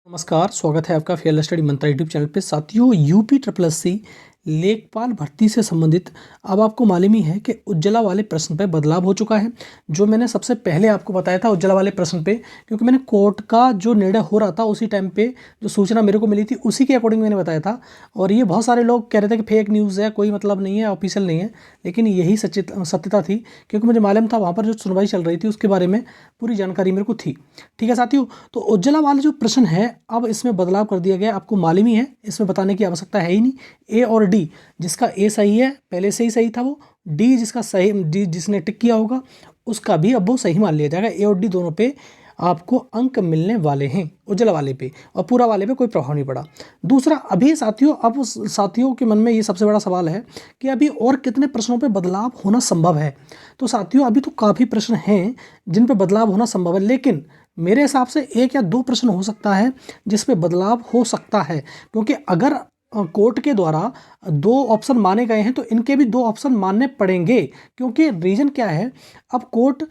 नमस्कार, स्वागत है आपका फेयरलेस स्टडी मंत्रा यूट्यूब चैनल पे। साथियों, यूपी ट्रिपल एससी लेखपाल भर्ती से संबंधित अब आपको मालूम ही है कि उज्ज्वला वाले प्रश्न पे बदलाव हो चुका है। जो मैंने सबसे पहले आपको बताया था उज्ज्वला वाले प्रश्न पे, क्योंकि मैंने कोर्ट का जो निर्णय हो रहा था उसी टाइम पे जो सूचना मेरे को मिली थी उसी के अकॉर्डिंग मैंने बताया था। और ये बहुत सारे लोग कह रहे थे कि फेक न्यूज़ है, कोई मतलब नहीं है, ऑफिशियल नहीं है, लेकिन यही सत्यता थी, क्योंकि मुझे मालूम था वहाँ पर जो सुनवाई चल रही थी उसके बारे में पूरी जानकारी मेरे को थी। ठीक है साथियों, तो उज्ज्वला वाला जो प्रश्न है अब इसमें बदलाव कर दिया गया। आपको मालूम ही है, इसमें बताने की आवश्यकता है ही नहीं। ए और डी, जिसका ए सही है पहले से ही सही था वो, डी जिसका सही, डी जिसने टिक किया होगा उसका भी अब वो सही मान लिया जाएगा। ए और डी दोनों पे आपको अंक मिलने वाले हैं, उज्ज्वला वाले पे, और पूरा वाले पे कोई प्रभाव नहीं पड़ा। दूसरा, अभी साथियों, अब साथियों के मन में ये सबसे बड़ा सवाल है कि अभी और कितने प्रश्नों पे बदलाव होना संभव है। तो साथियों, अभी तो काफ़ी प्रश्न हैं जिन पे बदलाव होना संभव है, लेकिन मेरे हिसाब से एक या दो प्रश्न हो सकता है जिस पे बदलाव हो सकता है, क्योंकि अगर कोर्ट के द्वारा दो ऑप्शन माने गए हैं तो इनके भी दो ऑप्शन मानने पड़ेंगे। क्योंकि रीज़न क्या है, अब कोर्ट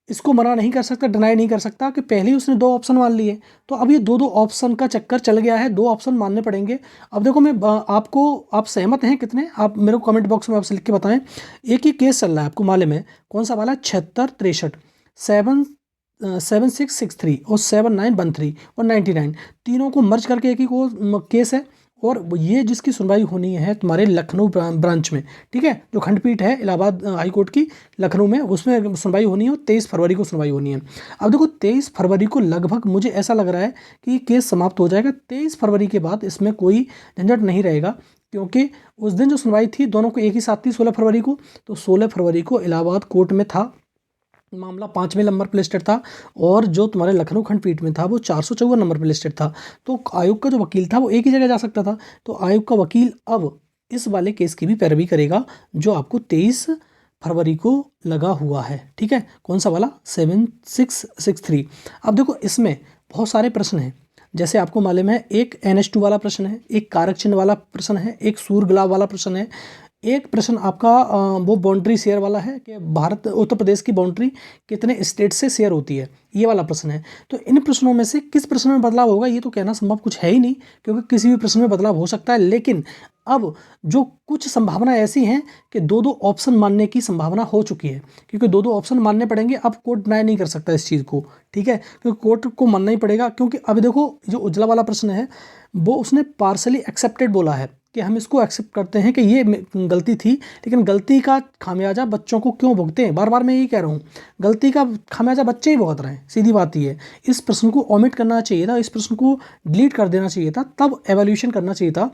इसको मना नहीं कर सकता, डिनाई नहीं कर सकता कि पहले ही उसने दो ऑप्शन मान लिए, तो अब ये दो ऑप्शन का चक्कर चल गया है, दो ऑप्शन मानने पड़ेंगे। अब देखो, मैं आपको, आप सहमत हैं कितने, आप मेरे को कमेंट बॉक्स में आपसे लिख के बताएं। एक ही केस चल रहा है, आपको मालूम है कौन सा वाला, 76 63, 7663 और 7913 और 99, तीनों को मर्ज करके एक ही को केस है। और ये जिसकी सुनवाई होनी है तुम्हारे लखनऊ ब्रांच में, ठीक है, जो खंडपीठ है इलाहाबाद हाई कोर्ट की लखनऊ में, उसमें सुनवाई होनी है और 23 फरवरी को सुनवाई होनी है। अब देखो, 23 फरवरी को लगभग मुझे ऐसा लग रहा है कि ये केस समाप्त हो जाएगा। 23 फरवरी के बाद इसमें कोई झंझट नहीं रहेगा, क्योंकि उस दिन जो सुनवाई थी दोनों को एक ही साथ थी 16 फरवरी को, तो 16 फरवरी को इलाहाबाद कोर्ट में था मामला, 5वें नंबर पे लिस्टेड था, और जो तुम्हारे लखनऊ खंडपीठ में था वो 454 नंबर पे लिस्टेड था। तो आयोग का जो वकील था वो एक ही जगह जा सकता था। तो आयोग का वकील अब इस वाले केस की भी पैरवी करेगा जो आपको 23 फरवरी को लगा हुआ है। ठीक है, कौन सा वाला, 7663। अब देखो, इसमें बहुत सारे प्रश्न हैं, जैसे आपको मालूम है एक NH2 वाला प्रश्न है, एक कारक चिन्ह वाला प्रश्न है, एक सूर्य गुलाब वाला प्रश्न है, एक प्रश्न आपका वो बाउंड्री शेयर वाला है कि भारत उत्तर प्रदेश की बाउंड्री कितने स्टेट से शेयर होती है, ये वाला प्रश्न है। तो इन प्रश्नों में से किस प्रश्न में बदलाव होगा ये तो कहना संभव कुछ है ही नहीं, क्योंकि किसी भी प्रश्न में बदलाव हो सकता है। लेकिन अब जो कुछ संभावना ऐसी हैं कि दो दो ऑप्शन मानने की संभावना हो चुकी है, क्योंकि दो दो ऑप्शन मानने पड़ेंगे। अब कोर्ट डिनाई नहीं कर सकता इस चीज़ को, ठीक है, क्योंकि कोर्ट को मानना ही पड़ेगा। क्योंकि अब देखो, जो उज्ज्वला वाला प्रश्न है वो उसने पार्सली एक्सेप्टेड बोला है कि हम इसको एक्सेप्ट करते हैं कि ये गलती थी, लेकिन गलती का खामियाजा बच्चों को क्यों भुगते हैं। बार बार मैं यही कह रहा हूँ, गलती का खामियाजा बच्चे ही भुगत रहे हैं, सीधी बात ये है। इस प्रश्न को ओमिट करना चाहिए था, इस प्रश्न को डिलीट कर देना चाहिए था, तब एवोल्यूशन करना चाहिए था,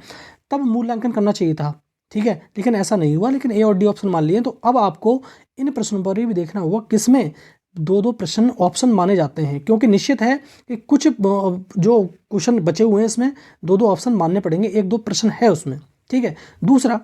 तब मूल्यांकन करना चाहिए था, ठीक है, लेकिन ऐसा नहीं हुआ। लेकिन ए और डी ऑप्शन मान लिए, तो अब आपको इन प्रश्नों पर भी देखना होगा किसमें दो दो प्रश्न ऑप्शन माने जाते हैं, क्योंकि निश्चित है कि कुछ जो क्वेश्चन बचे हुए हैं इसमें दो दो ऑप्शन मानने पड़ेंगे, एक दो प्रश्न है उसमें, ठीक है। दूसरा,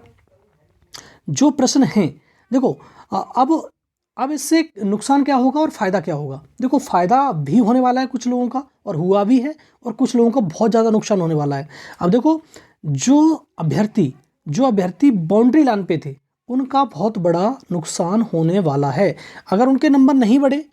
जो प्रश्न हैं, देखो, अब इससे नुकसान क्या होगा और फ़ायदा क्या होगा। देखो, फ़ायदा भी होने वाला है कुछ लोगों का, और हुआ भी है, और कुछ लोगों का बहुत ज़्यादा नुकसान होने वाला है। अब देखो, जो अभ्यर्थी बाउंड्री लाइन पे थे उनका बहुत बड़ा नुकसान होने वाला है। अगर उनके नंबर नहीं बढ़े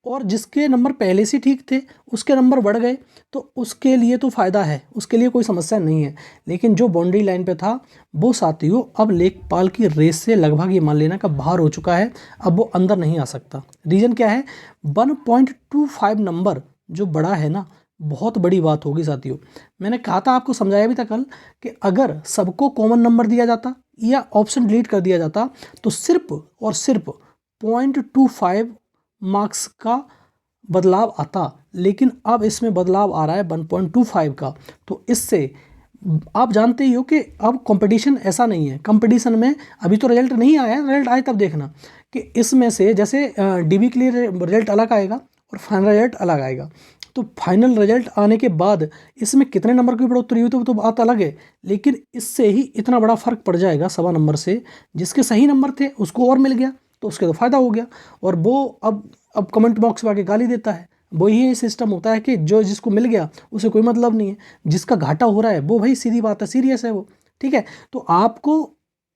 और जिसके नंबर पहले से ठीक थे उसके नंबर बढ़ गए तो उसके लिए तो फ़ायदा है, उसके लिए कोई समस्या नहीं है। लेकिन जो बाउंड्री लाइन पे था वो साथियों अब लेखपाल की रेस से लगभग ये मान लेना का बाहर हो चुका है, अब वो अंदर नहीं आ सकता। रीज़न क्या है, 1.25 नंबर जो बड़ा है ना, बहुत बड़ी बात होगी साथियों। मैंने कहा था, आपको समझाया भी था कल, कि अगर सबको कॉमन नंबर दिया जाता या ऑप्शन डिलीट कर दिया जाता तो सिर्फ और सिर्फ 0.25 मार्क्स का बदलाव आता, लेकिन अब इसमें बदलाव आ रहा है 1.25 का। तो इससे आप जानते ही हो कि अब कंपटीशन ऐसा नहीं है। कंपटीशन में अभी तो रिजल्ट नहीं आया है, रिजल्ट आए तब देखना कि इसमें से जैसे DB के लिए रिजल्ट अलग आएगा और फाइनल रिजल्ट अलग आएगा। तो फाइनल रिजल्ट आने के बाद इसमें कितने नंबर की बढ़ोतरी हुई तो बात अलग है, लेकिन इससे ही इतना बड़ा फर्क पड़ जाएगा 1.25 नंबर से। जिसके सही नंबर थे उसको और मिल गया तो उसके तो फ़ायदा हो गया, और वो अब कमेंट बॉक्स में आके गाली देता है। वही सिस्टम होता है कि जो जिसको मिल गया उसे कोई मतलब नहीं है, जिसका घाटा हो रहा है वो भाई सीधी बात है, सीरियस है वो, ठीक है। तो आपको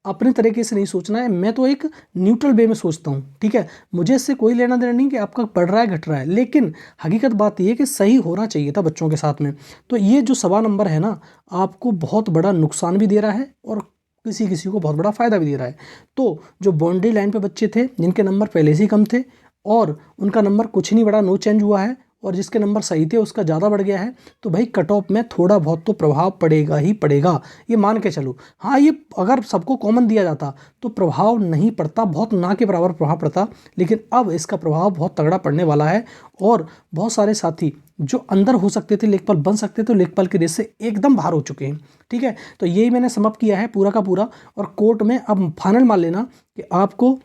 अपने तरीके से नहीं सोचना है। मैं तो एक न्यूट्रल वे में सोचता हूँ, ठीक है। मुझे इससे कोई लेना देना नहीं कि आपका बढ़ रहा है घट रहा है, लेकिन हकीकत बात यह है कि सही होना चाहिए था बच्चों के साथ में। तो ये जो 1.25 नंबर है ना, आपको बहुत बड़ा नुकसान भी दे रहा है और किसी किसी को बहुत बड़ा फ़ायदा भी दे रहा है। तो जो बाउंड्री लाइन पे बच्चे थे जिनके नंबर पहले से ही कम थे और उनका नंबर कुछ नहीं बढ़ा, नो चेंज हुआ है, और जिसके नंबर सही थे उसका ज़्यादा बढ़ गया है, तो भाई कट ऑफ में थोड़ा बहुत तो प्रभाव पड़ेगा ही पड़ेगा, ये मान के चलो। हाँ, ये अगर सबको कॉमन दिया जाता तो प्रभाव नहीं पड़ता, बहुत ना के बराबर प्रभाव पड़ता, लेकिन अब इसका प्रभाव बहुत तगड़ा पड़ने वाला है। और बहुत सारे साथी जो अंदर हो सकते थे, लेखपाल बन सकते थे, लेखपाल के रेस से एकदम बाहर हो चुके हैं, ठीक है। तो यही मैंने समअप किया है पूरा का पूरा, और कोर्ट में अब फाइनल मान लेना कि आपको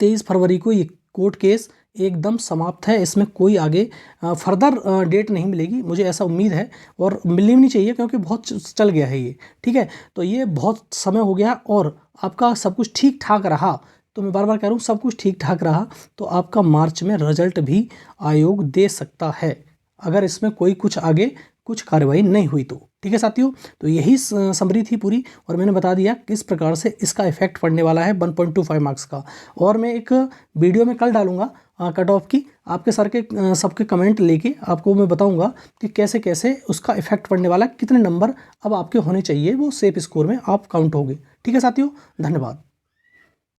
23 फरवरी को ये कोर्ट केस एकदम समाप्त है। इसमें कोई आगे फर्दर डेट नहीं मिलेगी, मुझे ऐसा उम्मीद है, और मिलनी भी नहीं चाहिए क्योंकि बहुत चल गया है ये, ठीक है। तो ये बहुत समय हो गया और आपका सब कुछ ठीक ठाक रहा, तो मैं बार बार कह रहा हूँ सब कुछ ठीक ठाक रहा, तो आपका मार्च में रिजल्ट भी आयोग दे सकता है, अगर इसमें कोई कुछ आगे कुछ कार्रवाई नहीं हुई तो, ठीक है साथियों। तो यही समरी थी पूरी, और मैंने बता दिया किस प्रकार से इसका इफेक्ट पड़ने वाला है 1.25 मार्क्स का। और मैं एक वीडियो में कल डालूंगा कट ऑफ की, आपके सर के सबके कमेंट लेके आपको मैं बताऊंगा कि कैसे कैसे उसका इफेक्ट पड़ने वाला है, कितने नंबर अब आपके होने चाहिए वो सेफ स्कोर में आप काउंट होंगे। ठीक है साथियों, धन्यवाद।